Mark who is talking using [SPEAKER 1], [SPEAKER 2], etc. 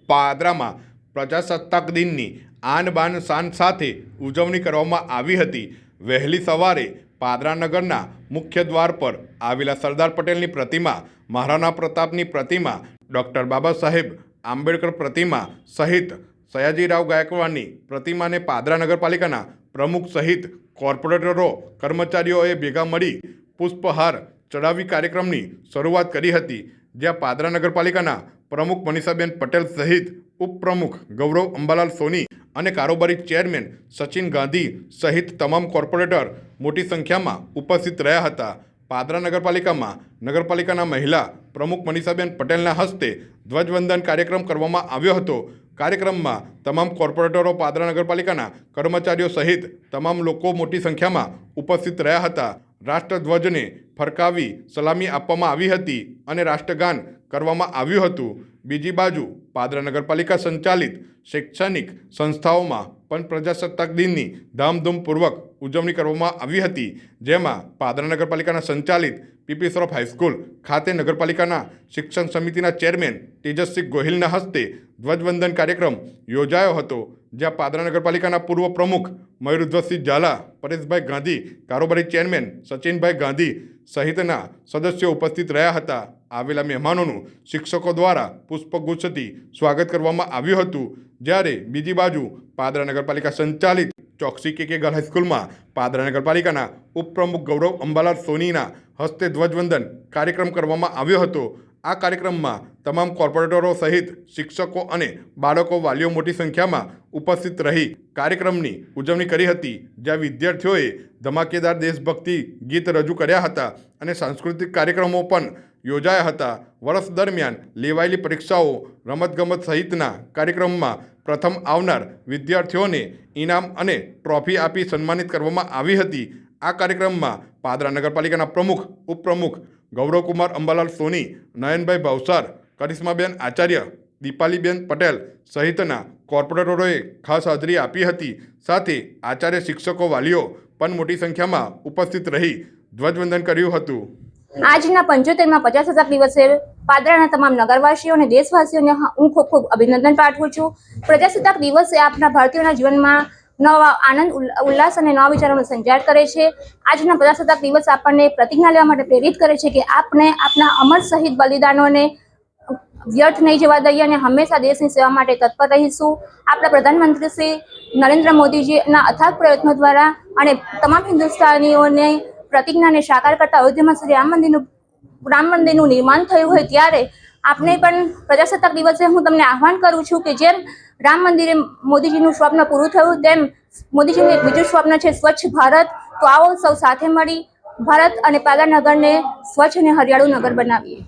[SPEAKER 1] પાદરામાં પ્રજાસત્તાક દિનની આન બાન શાન સાથે ઉજવણી કરવામાં આવી હતી। વહેલી સવારે પાદરા નગરના મુખ્ય દ્વાર પર આવેલા સરદાર પટેલની પ્રતિમા, મહારાણા પ્રતાપની પ્રતિમા, ડૉક્ટર બાબા સાહેબ આંબેડકર પ્રતિમા સહિત સયાજીરાવ ગાયકવાડની પ્રતિમાને પાદરા નગરપાલિકાના પ્રમુખ સહિત કોર્પોરેટરો કર્મચારીઓએ ભેગા મળી પુષ્પહાર ચડાવી કાર્યક્રમની શરૂઆત કરી હતી, જ્યાં પાદરા નગરપાલિકાના પ્રમુખ મનીષાબેન પટેલ સહિત ઉપપ્રમુખ ગૌરવ અંબાલાલ સોની અને કારોબારી ચેરમેન સચિન ગાંધી સહિત તમામ કોર્પોરેટર મોટી સંખ્યામાં ઉપસ્થિત રહ્યા હતા। પાદરા નગરપાલિકામાં નગરપાલિકાના મહિલા પ્રમુખ મનીષાબેન પટેલના હસ્તે ધ્વજવંદન કાર્યક્રમ કરવામાં આવ્યો હતો। કાર્યક્રમમાં તમામ કોર્પોરેટરો, પાદરા નગરપાલિકાના કર્મચારીઓ સહિત તમામ લોકો મોટી સંખ્યામાં ઉપસ્થિત રહ્યા હતા। રાષ્ટ્રધ્વજને ફરકાવી સલામી આપવામાં આવી હતી અને રાષ્ટ્રગાન કરવામાં આવ્યું હતું। બીજી બાજુ પાદરા નગરપાલિકા સંચાલિત શૈક્ષણિક સંસ્થાઓમાં પણ પ્રજાસત્તાક દિનની ધામધૂમપૂર્વક ઉજવણી કરવામાં આવી હતી, જેમાં પાદરા નગરપાલિકાના સંચાલિત પીપી શ્રોફ હાઈસ્કૂલ ખાતે નગરપાલિકાના શિક્ષણ સમિતિના ચેરમેન તેજસ્વી ગોહિલના હસ્તે ધ્વજવંદન કાર્યક્રમ યોજાયો હતો, જ્યાં પાદરા નગરપાલિકાના પૂર્વ પ્રમુખ મયુરધ્વજસિંહ ઝાલા, પરેશભાઈ ગાંધી, કારોબારી ચેરમેન સચિનભાઈ ગાંધી સહિતના સદસ્યો ઉપસ્થિત રહ્યા હતા। આવેલા મહેમાનોનું શિક્ષકો દ્વારા પુષ્પગુચ્છથી સ્વાગત કરવામાં આવ્યું હતું, જ્યારે બીજી બાજુ પાદરા નગરપાલિકા સંચાલિત ચોકસી કે ગર્લ હાઈસ્કૂલમાં પાદરા નગરપાલિકાના ઉપપ્રમુખ ગૌરવ અંબાલાલ સોનીના હસ્તે ધ્વજવંદન કાર્યક્રમ કરવામાં આવ્યો હતો। આ કાર્યક્રમમાં તમામ કોર્પોરેટરો સહિત શિક્ષકો અને બાળકો, વાલીઓ મોટી સંખ્યામાં ઉપસ્થિત રહી કાર્યક્રમની ઉજવણી કરી હતી, જ્યાં વિદ્યાર્થીઓએ ધમાકેદાર દેશભક્તિ ગીત રજૂ કર્યા હતા અને સાંસ્કૃતિક કાર્યક્રમો પણ યોજાયા હતા। વર્ષ દરમિયાન લેવાયેલી પરીક્ષાઓ, રમતગમત સહિતના કાર્યક્રમમાં પ્રથમ આવનાર વિદ્યાર્થીઓને ઇનામ અને ટ્રોફી આપી સન્માનિત કરવામાં આવી હતી। આ કાર્યક્રમમાં પાદરા નગરપાલિકાના પ્રમુખ, ઉપપ્રમુખ ગૌરવકુમાર અંબાલાલ સોની, નયનભાઈ ભાવસાર, કરિશ્માબેન આચાર્ય, દીપાલીબેન પટેલ સહિતના કોર્પોરેટરોએ ખાસ હાજરી આપી હતી। સાથે આચાર્ય, શિક્ષકો, વાલીઓ પણ મોટી સંખ્યામાં ઉપસ્થિત રહી ધ્વજવંદન કર્યું હતું।
[SPEAKER 2] આજના 75માં પ્રજાસત્તાક દિવસે પાદરાના તમામ નગરવાસીઓ અને દેશવાસીઓને હું ખૂબ ખૂબ અભિનંદન પાઠવું છું। પ્રજાસત્તાક દિવસે આપણા ભારતીયોના જીવનમાં નવા આનંદ, ઉલ્લાસ અને નવા વિચારોનો સંચાર કરે છે। આજના પ્રજાસત્તાક દિવસ આપણને પ્રતિજ્ઞા લેવા માટે પ્રેરિત કરે છે કે આપણે આપણા અમર શહીદ બલિદાનોને વ્યર્થ નહીં જવા દઈએ અને હંમેશા દેશની સેવા માટે તત્પર રહીશું। આપણા પ્રધાનમંત્રી શ્રી નરેન્દ્ર મોદીજીના અથાગ પ્રયત્નો દ્વારા અને તમામ હિન્દુસ્તાનીઓને પ્રતિજ્ઞાને સાકાર કરતા અયોધ્યામાં શ્રી રામ મંદિરનું નિર્માણ થયું હોય ત્યારે આપણે પણ પ્રજાસત્તાક દિવસે હું તમને આહ્વાન કરું છું કે જેમ રામ મંદિરે મોદીજીનું સ્વપ્ન પૂરું થયું તેમ મોદીજીનું એક બીજું સ્વપ્ન છે સ્વચ્છ ભારત। તો આવો સૌ સાથે મળી ભારત અને પાદરા નગરને સ્વચ્છ અને હરિયાળું નગર બનાવીએ।